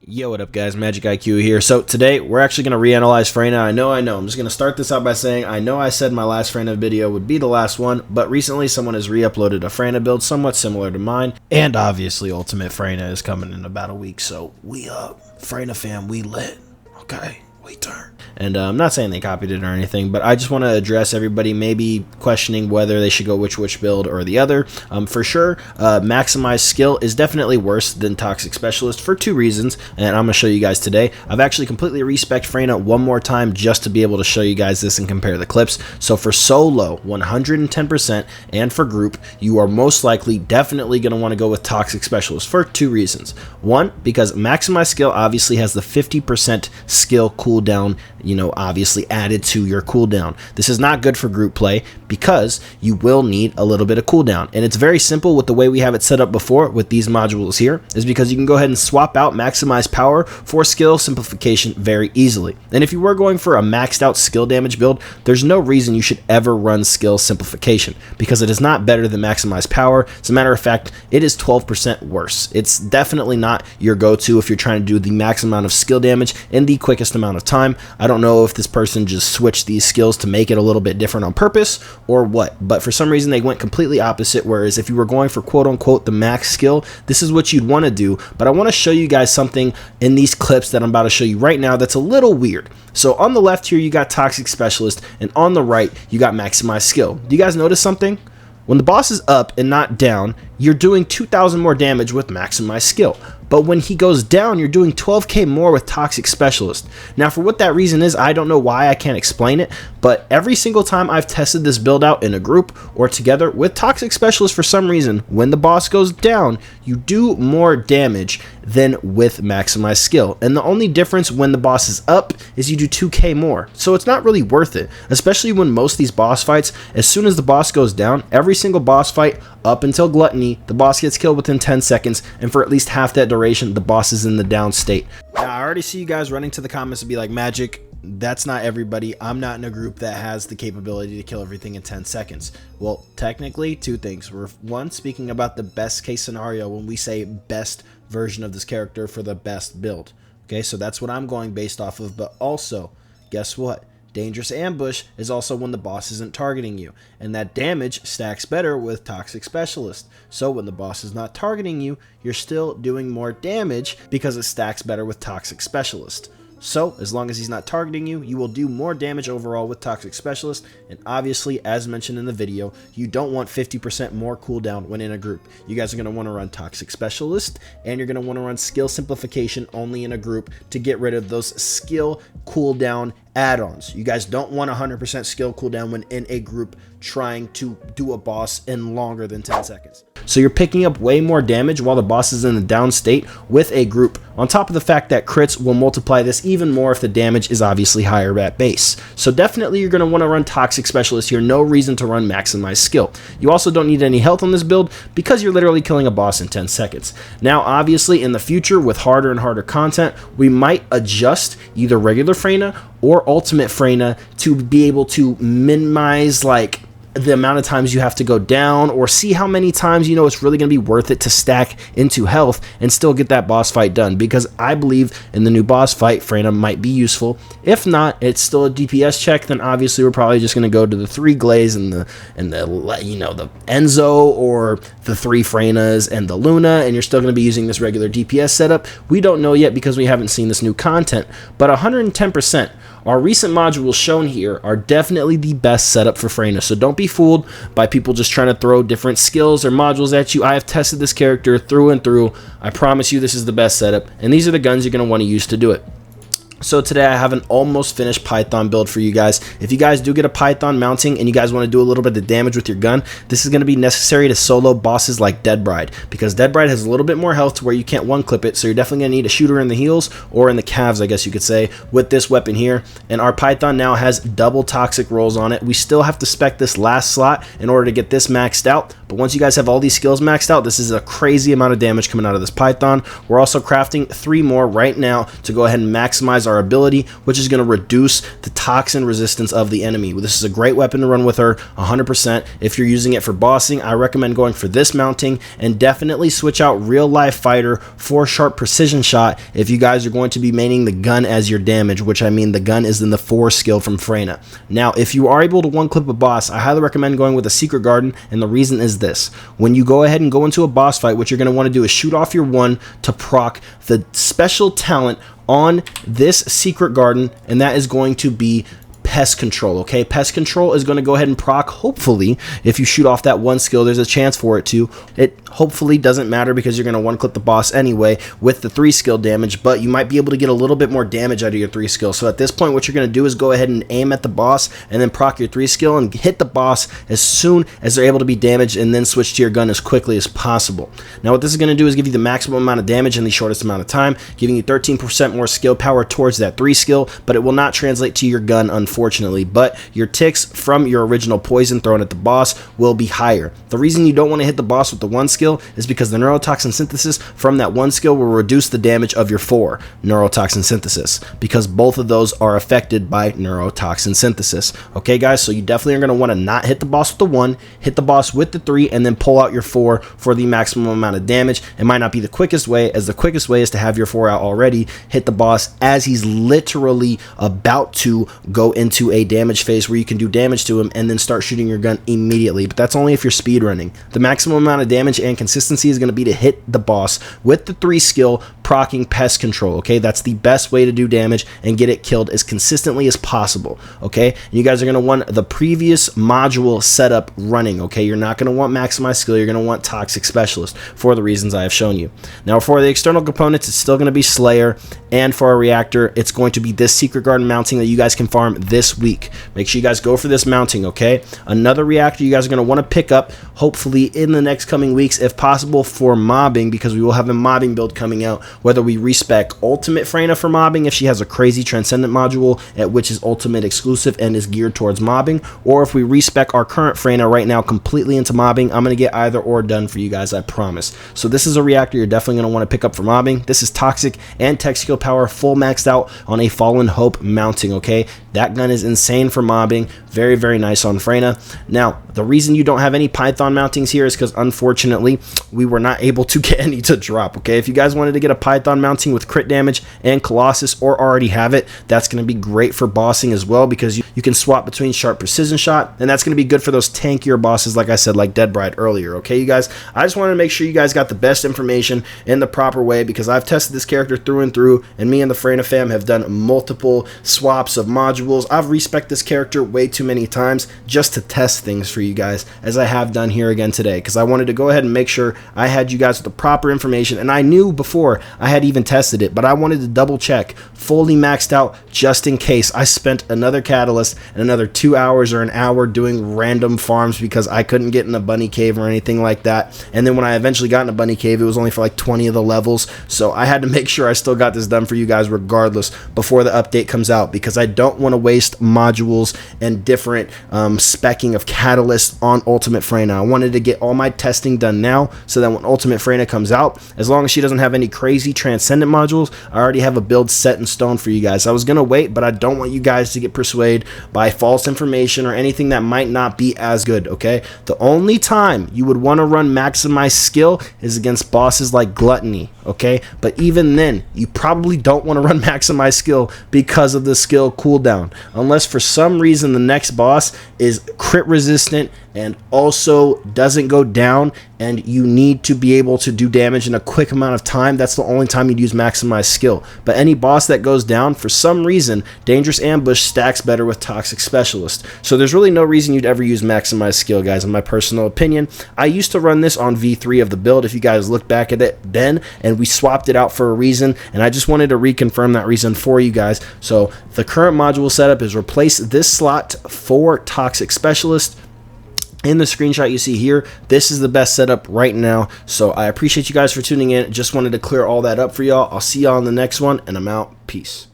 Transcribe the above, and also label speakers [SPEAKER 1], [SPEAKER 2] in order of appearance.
[SPEAKER 1] Yo, what up guys, Magic IQ here. So today we're actually going to reanalyze Freyna. I know. I'm just going to start this out by saying I know I said my last Freyna video would be the last one, but recently someone has re-uploaded a Freyna build somewhat similar to mine, and obviously Ultimate Freyna is coming in about a week, so we up. Freyna fam, we lit. Okay, we turn. And I'm not saying they copied it or anything, but I just want to address everybody maybe questioning whether they should go which build or the other. For sure, Maximize Skill is definitely worse than Toxic Specialist for two reasons, and I'm going to show you guys today. I've actually completely respec'd Freyna one more time just to be able to show you guys this and compare the clips. So for solo, 110%, and for group, you are most likely definitely going to want to go with Toxic Specialist for two reasons. One, because Maximize Skill obviously has the 50% skill cooldown, obviously added to your cooldown. This is not good for group play because you will need a little bit of cooldown. And it's very simple with the way we have it set up before with these modules here, is because you can go ahead and swap out Maximize Power for skill simplification very easily. And if you were going for a maxed out skill damage build, there's no reason you should ever run skill simplification because it is not better than Maximize Power. As a matter of fact, it is 12% worse. It's definitely not your go-to if you're trying to do the max amount of skill damage in the quickest amount of time. I don't know if this person just switched these skills to make it a little bit different on purpose or what, but for some reason they went completely opposite, whereas if you were going for quote-unquote the max skill, this is what you'd want to do. But I want to show you guys something in these clips that I'm about to show you right now that's a little weird. So on the left here you got Toxic Specialist, and on the right you got Maximize Skill. Do you guys notice something? When the boss is up and not down, you're doing 2,000 more damage with Maximize Skill. But when he goes down, you're doing 12k more with Toxic Specialist. Now, for what that reason is, I don't know why, I can't explain it, but every single time I've tested this build out in a group or together with Toxic Specialist, for some reason, when the boss goes down, you do more damage than with Maximize Skill. And the only difference when the boss is up is you do 2k more. So it's not really worth it, especially when most of these boss fights, as soon as the boss goes down, every single boss fight up until Gluttony, the boss gets killed within 10 seconds, and for at least half that duration, the boss is in the down state. Now, I already see you guys running to the comments to be like, Magic, that's not everybody. I'm not in a group that has the capability to kill everything in 10 seconds. Well, technically, two things. We're, one, speaking about the best case scenario when we say best version of this character for the best build. Okay, so that's what I'm going based off of, but also, guess what? Dangerous Ambush is also when the boss isn't targeting you, and that damage stacks better with Toxic Specialist. So when the boss is not targeting you, you're still doing more damage because it stacks better with Toxic Specialist. So, as long as he's not targeting you, you will do more damage overall with Toxic Specialist, and obviously, as mentioned in the video, you don't want 50% more cooldown when in a group. You guys are going to want to run Toxic Specialist, and you're going to want to run Skill Simplification only in a group to get rid of those skill cooldown add-ons. You guys don't want 100% skill cooldown when in a group trying to do a boss in longer than 10 seconds. So you're picking up way more damage while the boss is in the down state with a group, on top of the fact that crits will multiply this even more if the damage is obviously higher at base. So definitely you're going to want to run Toxic Specialist here, no reason to run Maximize Skill. You also don't need any health on this build because you're literally killing a boss in 10 seconds. Now obviously in the future with harder and harder content, we might adjust either regular Freyna or Ultimate Freyna to be able to minimize the amount of times you have to go down, or see how many times it's really going to be worth it to stack into health and still get that boss fight done, because I believe in the new boss fight Freyna might be useful. If not, it's still a DPS check, then obviously we're probably just going to go to the 3 Glaze and the Enzo, or the 3 Freynas and the Luna, and you're still going to be using this regular DPS setup. We don't know yet because we haven't seen this new content, but 110%. Our recent modules shown here are definitely the best setup for Freyna, so don't be fooled by people just trying to throw different skills or modules at you. I have tested this character through and through. I promise you this is the best setup, and these are the guns you're going to want to use to do it. So today I have an almost finished Python build for you guys. If you guys do get a Python mounting and you guys want to do a little bit of damage with your gun, this is going to be necessary to solo bosses like Dead Bride, because Dead Bride has a little bit more health to where you can't one-clip it, so you're definitely going to need a shooter in the heels, or in the calves I guess you could say, with this weapon here. And our Python now has double toxic rolls on it. We still have to spec this last slot in order to get this maxed out, but once you guys have all these skills maxed out, this is a crazy amount of damage coming out of this Python. We're also crafting 3 more right now to go ahead and maximize our our ability, which is going to reduce the toxin resistance of the enemy. This is a great weapon to run with her 100%. If you're using it for bossing, I recommend going for this mounting, and definitely switch out Real Life Fighter for Sharp Precision Shot if you guys are going to be maining the gun as your damage, which I mean the gun is in the 4 skill from Freyna. Now, if you are able to one-clip a boss, I highly recommend going with a Secret Garden, and the reason is this. When you go ahead and go into a boss fight, what you're going to want to do is shoot off your 1 to proc the special talent on this Secret Garden, and that is going to be Pest Control. Okay, Pest Control is going to go ahead and proc. Hopefully, if you shoot off that 1 skill, there's a chance for it to. It hopefully doesn't matter because you're going to one-clip the boss anyway with the 3 skill damage, but you might be able to get a little bit more damage out of your 3 skill. So at this point, what you're going to do is go ahead and aim at the boss and then proc your 3 skill and hit the boss as soon as they're able to be damaged, and then switch to your gun as quickly as possible. Now, what this is going to do is give you the maximum amount of damage in the shortest amount of time, giving you 13% more skill power towards that 3 skill, but it will not translate to your gun, unfortunately. But your ticks from your original poison thrown at the boss will be higher. The reason you don't want to hit the boss with the 1 skill is because the neurotoxin synthesis from that 1 skill will reduce the damage of your 4 neurotoxin synthesis, because both of those are affected by neurotoxin synthesis. Okay, guys, so you definitely are going to want to not hit the boss with the 1, hit the boss with the 3, and then pull out your 4 for the maximum amount of damage. It might not be the quickest way, as the quickest way is to have your 4 out already, hit the boss as he's literally about to go into a damage phase where you can do damage to him, and then start shooting your gun immediately. But that's only if you're speed running. The maximum amount of damage and consistency is going to be to hit the boss with the 3 skill, proccing Pest Control. Okay, that's the best way to do damage and get it killed as consistently as possible. Okay, and you guys are going to want the previous module setup running. Okay, you're not going to want Maximize Skill, you're going to want Toxic Specialist for the reasons I have shown you. Now, for the external components, it's still going to be Slayer, and for our reactor, it's going to be this Secret Garden mounting that you guys can farm this week. Make sure you guys go for this mounting. Okay, another reactor you guys are going to want to pick up hopefully in the next coming weeks if possible for mobbing, because we will have a mobbing build coming out, whether we respec Ultimate Freyna for mobbing if she has a crazy Transcendent module at which is Ultimate exclusive and is geared towards mobbing, or if we respec our current Freyna right now completely into mobbing. I'm going to get either or done for you guys, I promise. So this is a reactor you're definitely going to want to pick up for mobbing. This is Toxic and Tech Skill Power full maxed out on a Fallen Hope mounting. Okay, that gun is insane for mobbing. Very, very nice on Freyna. Now, the reason you don't have any Python mountings here is because unfortunately we were not able to get any to drop. Okay, if you guys wanted to get a Python mounting with crit damage and Colossus, or already have it, that's going to be great for bossing as well, because you can swap between Sharp Precision Shot, and that's going to be good for those tankier bosses, like I said, like Dead Bride earlier. Okay, you guys, I just wanted to make sure you guys got the best information in the proper way, because I've tested this character through and through, and me and the Freyna fam have done multiple swaps of modules. I've respec'd this character way too many times just to test things for you guys, as I have done here again today, because I wanted to go ahead and make sure I had you guys with the proper information, and I knew before I had even tested it, but I wanted to double check, fully maxed out, just in case. I spent another catalyst and another 2 hours or an hour doing random farms because I couldn't get in a bunny cave or anything like that, and then when I eventually got in a bunny cave, it was only for like 20 of the levels, so I had to make sure I still got this done for you guys regardless before the update comes out, because I don't want to waste modules and different specking of catalysts on Ultimate Freyna. I wanted to get all my testing done now, so that when Ultimate Freyna comes out, as long as she doesn't have any crazy Transcendent modules, I already have a build set in stone for you guys. I was going to wait, but I don't want you guys to get persuaded by false information or anything that might not be as good. Okay, the only time you would want to run Maximize Skill is against bosses like Gluttony. Okay, but even then, you probably don't want to run Maximize Skill because of the skill cooldown, unless for some reason the next boss is crit resistant and also doesn't go down, and you need to be able to do damage in a quick amount of time. That's the only time you'd use Maximize Skill. But any boss that goes down, for some reason, Dangerous Ambush stacks better with Toxic Specialist. So there's really no reason you'd ever use Maximize Skill, guys, in my personal opinion. I used to run this on V3 of the build, if you guys look back at it then, and we swapped it out for a reason, and I just wanted to reconfirm that reason for you guys. So the current module setup is replace this slot for Toxic Specialist. In the screenshot you see here, this is the best setup right now. So I appreciate you guys for tuning in. Just wanted to clear all that up for y'all. I'll see y'all in the next one, and I'm out. Peace.